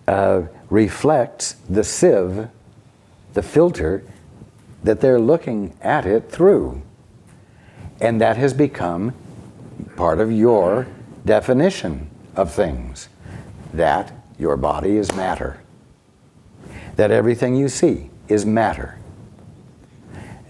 reflects the sieve, the filter that they're looking at it through. And that has become part of your definition of things, that your body is matter, that everything you see is matter,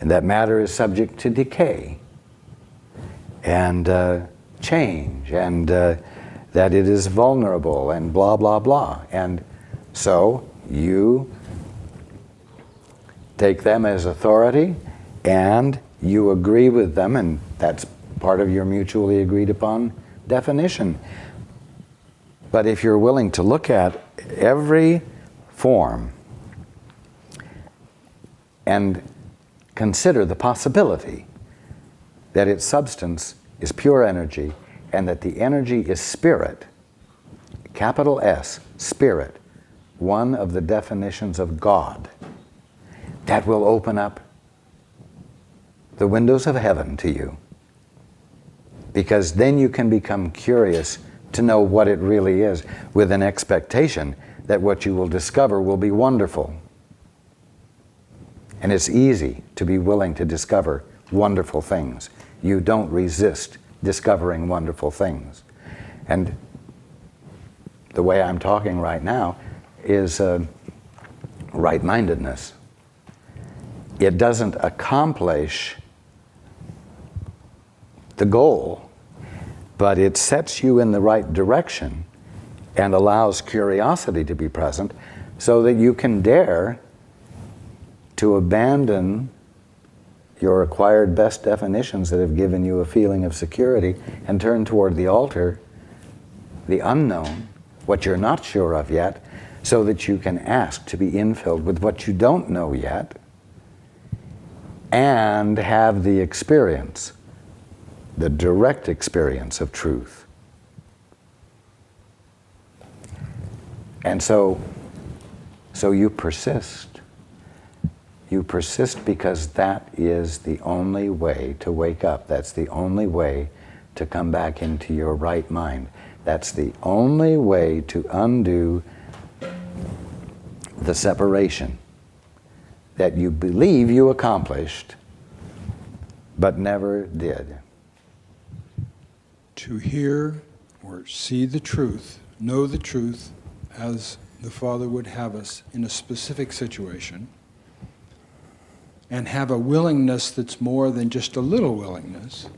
and that matter is subject to decay and change, and that it is vulnerable, and blah, blah, blah. And so you take them as authority, and you agree with them, and that's part of your mutually agreed upon definition. But if you're willing to look at every form and consider the possibility that its substance is pure energy, and that the energy is spirit, capital S, spirit, one of the definitions of God, that will open up the windows of heaven to you. Because then you can become curious to know what it really is, with an expectation that what you will discover will be wonderful. And it's easy to be willing to discover wonderful things. You don't resist discovering wonderful things. And the way I'm talking right now is right-mindedness. It doesn't accomplish the goal, but it sets you in the right direction and allows curiosity to be present so that you can dare to abandon your acquired best definitions that have given you a feeling of security and turn toward the altar, the unknown, what you're not sure of yet, so that you can ask to be infilled with what you don't know yet and have the experience, the direct experience of truth. And so you persist. You persist because that is the only way to wake up. That's the only way to come back into your right mind. That's the only way to undo the separation that you believe you accomplished, but never did. To hear or see the truth, know the truth as the Father would have us in a specific situation, and have a willingness that's more than just a little willingness,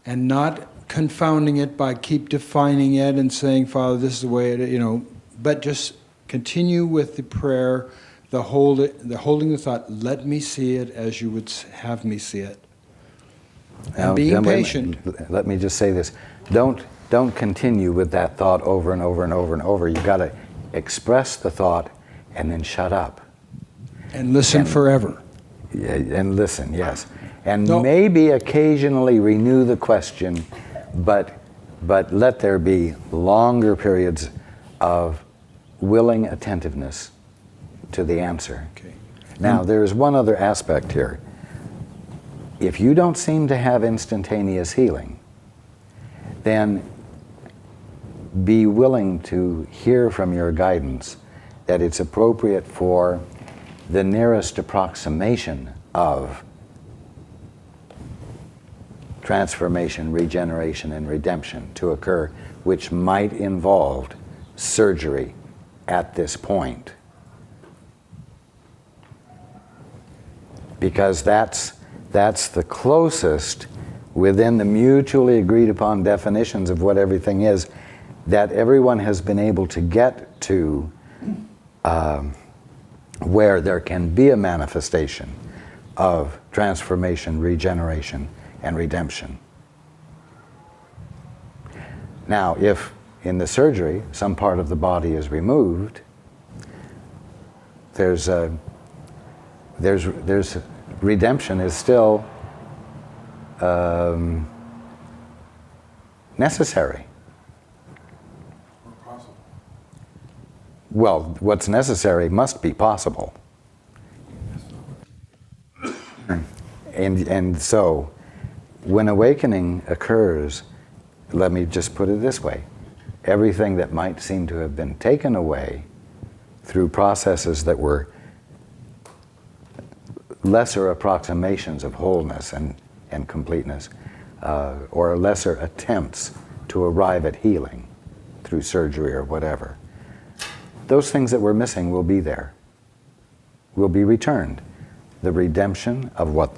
and not confounding it by keep defining it and saying, Father, this is the way it is, but just continue with the prayer, the holding the thought, let me see it as you would have me see it. And being patient. Let me just say this. Don't continue with that thought over and over and over and over. You've got to express the thought and then shut up. And listen forever. Yeah, and listen, yes. And maybe occasionally renew the question, but let there be longer periods of willing attentiveness to the answer. Okay. Now, there's one other aspect here. If you don't seem to have instantaneous healing, then be willing to hear from your guidance that it's appropriate for the nearest approximation of transformation, regeneration, and redemption to occur, which might involve surgery at this point. Because that's the closest within the mutually agreed upon definitions of what everything is that everyone has been able to get to, where there can be a manifestation of transformation, regeneration, and redemption. Now, if in the surgery some part of the body is removed, there's redemption is still necessary. Or possible. Well, what's necessary must be possible. And so, when awakening occurs, let me just put it this way. everything that might seem to have been taken away through processes that were lesser approximations of wholeness and completeness, or lesser attempts to arrive at healing through surgery or whatever. Those things that were missing will be there, will be returned. The redemption of what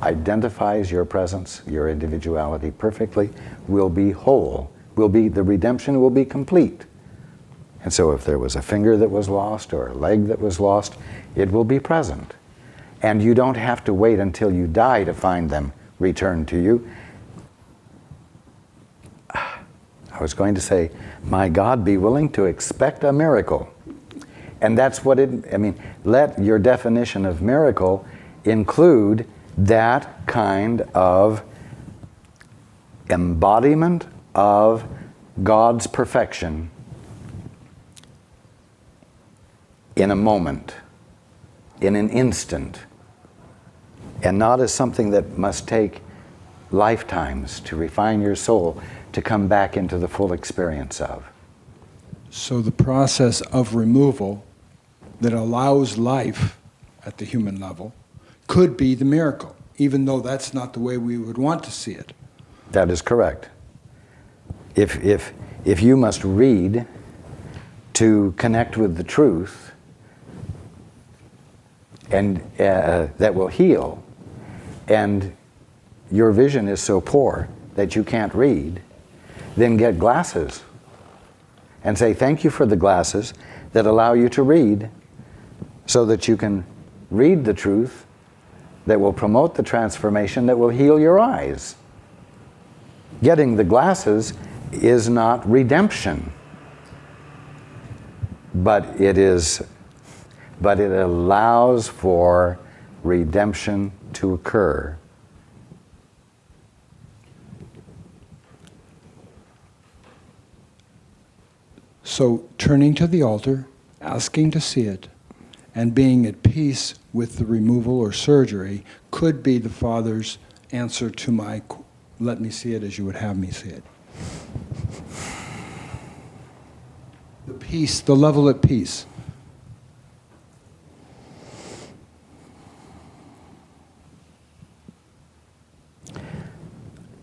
identifies your presence, your individuality perfectly, will be whole. The redemption will be complete. And so if there was a finger that was lost or a leg that was lost, it will be present. And you don't have to wait until you die to find them returned to you. I was going to say, my God, be willing to expect a miracle. And that's what let your definition of miracle include that kind of embodiment of God's perfection in a moment, in an instant, and not as something that must take lifetimes to refine your soul to come back into the full experience of. So the process of removal that allows life at the human level could be the miracle, even though that's not the way we would want to see it. That is correct. If you must read to connect with the truth, and that will heal, and your vision is so poor that you can't read, then get glasses and say thank you for the glasses that allow you to read, so that you can read the truth that will promote the transformation that will heal your eyes. Getting the glasses is not redemption, but it allows for redemption to occur. So turning to the altar, asking to see it, and being at peace with the removal or surgery could be the Father's answer to my, let me see it as you would have me see it. The peace, the level at peace.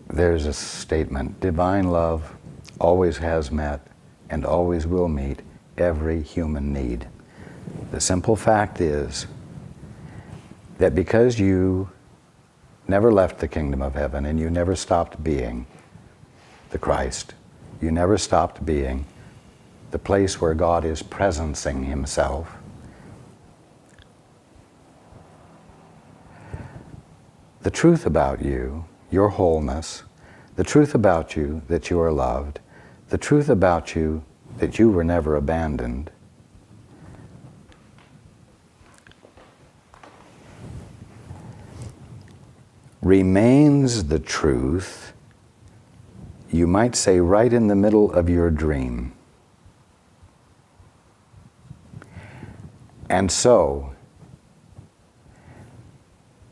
There's a statement, divine love always has met and always will meet every human need. The simple fact is that because you never left the kingdom of heaven and you never stopped being the Christ, you never stopped being the place where God is presencing himself, the truth about you, your wholeness, the truth about you that you are loved, the truth about you that you were never abandoned, remains the truth, you might say, right in the middle of your dream. And so,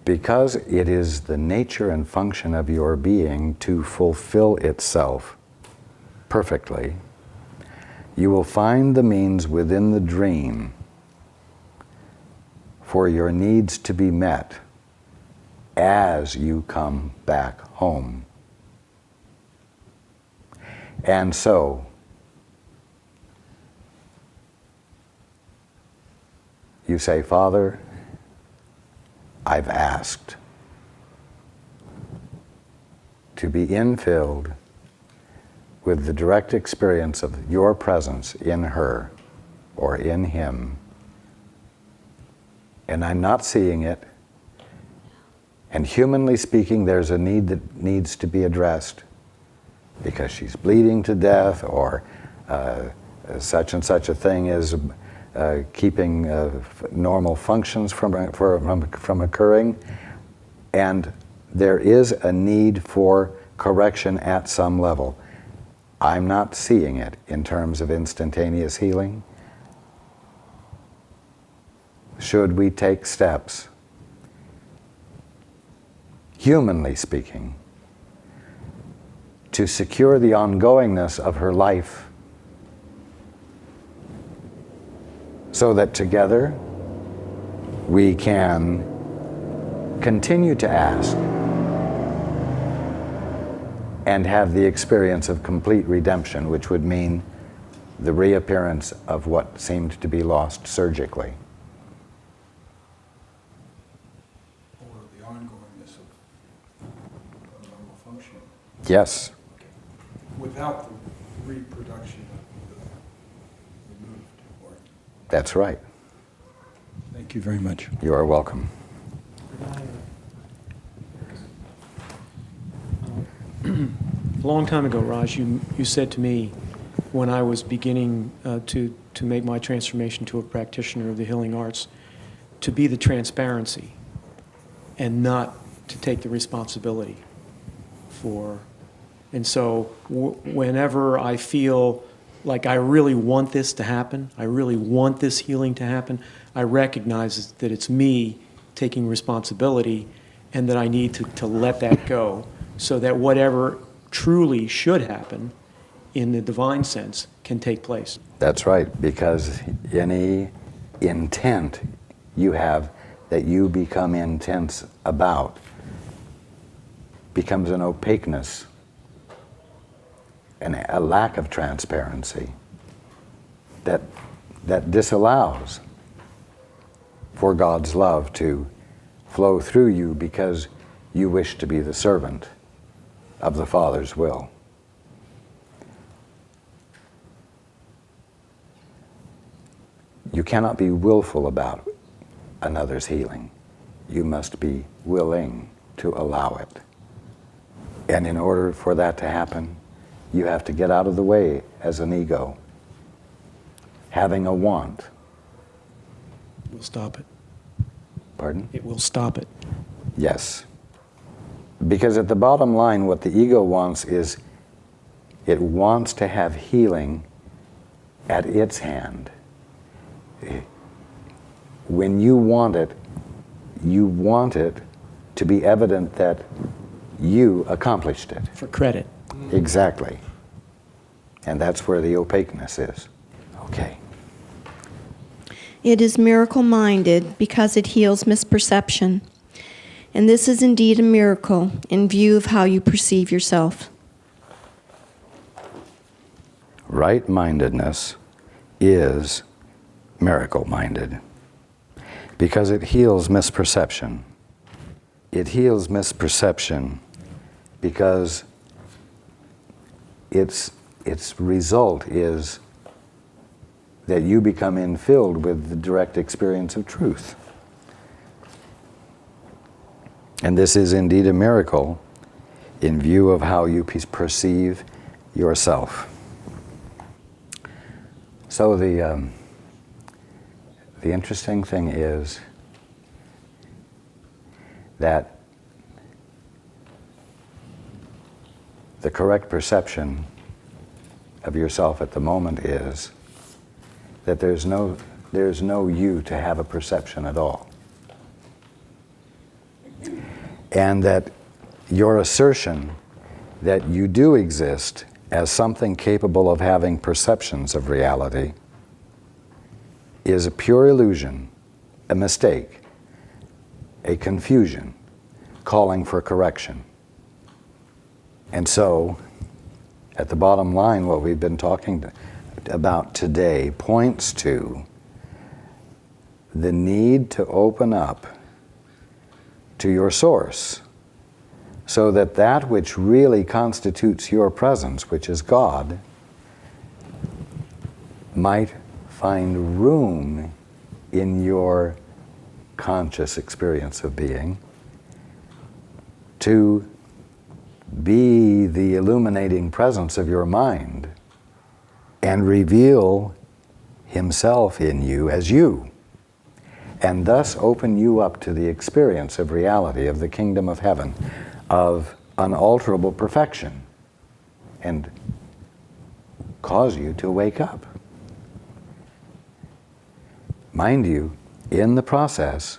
because it is the nature and function of your being to fulfill itself perfectly, you will find the means within the dream for your needs to be met as you come back home. And so, you say, Father, I've asked to be infilled with the direct experience of your presence in her or in him, and I'm not seeing it. And humanly speaking, there's a need that needs to be addressed because she's bleeding to death, or such and such a thing is keeping normal functions from occurring. And there is a need for correction at some level. I'm not seeing it in terms of instantaneous healing. Should we take steps, humanly speaking, to secure the ongoingness of her life so that together we can continue to ask and have the experience of complete redemption, which would mean the reappearance of what seemed to be lost surgically. Or the ongoingness of normal functioning. Yes, Without the reproduction of the removed organ. that's right. Thank you very much. You are welcome. A long time ago, Raj, you said to me when I was beginning to make my transformation to a practitioner of the healing arts, to be the transparency and not to take the responsibility for. And so whenever I feel like I really want this to happen, I really want this healing to happen, I recognize that it's me taking responsibility and that I need to let that go so that whatever truly should happen in the divine sense can take place. That's right, because any intent you have that you become intense about becomes an opaqueness and a lack of transparency that disallows for God's love to flow through you because you wish to be the servant of the Father's will. You cannot be willful about another's healing. You must be willing to allow it. And in order for that to happen, you have to get out of the way as an ego. Having a want. We'll stop it. Pardon? It will stop it. Yes. Because at the bottom line, what the ego wants is it wants to have healing at its hand. When you want it to be evident that you accomplished it. For credit. Exactly. And that's where the opaqueness is. Okay. It is miracle-minded because it heals misperception. And this is indeed a miracle in view of how you perceive yourself. Right-mindedness is miracle-minded because it heals misperception. It heals misperception because its result is that you become infilled with the direct experience of truth. And this is indeed a miracle in view of how you perceive yourself. So the interesting thing is that the correct perception of yourself at the moment is that there's no you to have a perception at all. And that your assertion that you do exist as something capable of having perceptions of reality is a pure illusion, a mistake, a confusion, calling for correction. And so, at the bottom line, what we've been talking about today points to the need to open up to your source so that that which really constitutes your presence, which is God, might find room in your conscious experience of being to be the illuminating presence of your mind and reveal Himself in you as you, and thus open you up to the experience of reality of the kingdom of heaven, of unalterable perfection, and cause you to wake up. Mind you, in the process,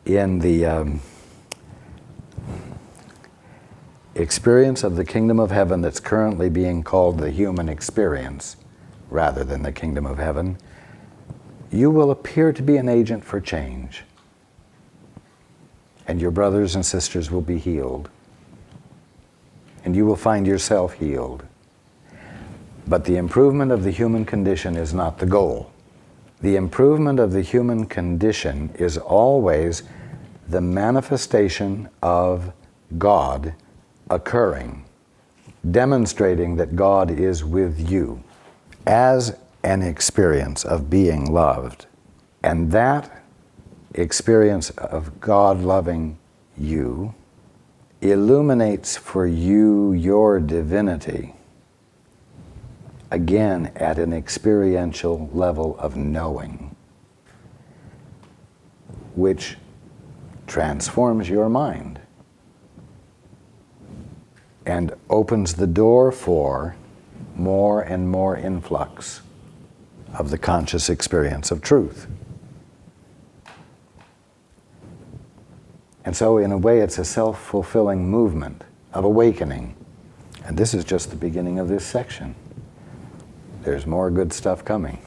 in the experience of the kingdom of heaven that's currently being called the human experience, rather than the kingdom of heaven, you will appear to be an agent for change. And your brothers and sisters will be healed. And you will find yourself healed. But the improvement of the human condition is not the goal. The improvement of the human condition is always the manifestation of God occurring, demonstrating that God is with you as an experience of being loved. And that experience of God loving you illuminates for you your divinity, again at an experiential level of knowing, which transforms your mind and opens the door for more and more influx of the conscious experience of truth. And so in a way it's a self-fulfilling movement of awakening. And this is just the beginning of this section. There's more good stuff coming.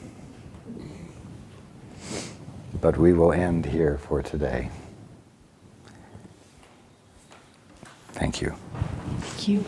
But we will end here for today. Thank you. Thank you.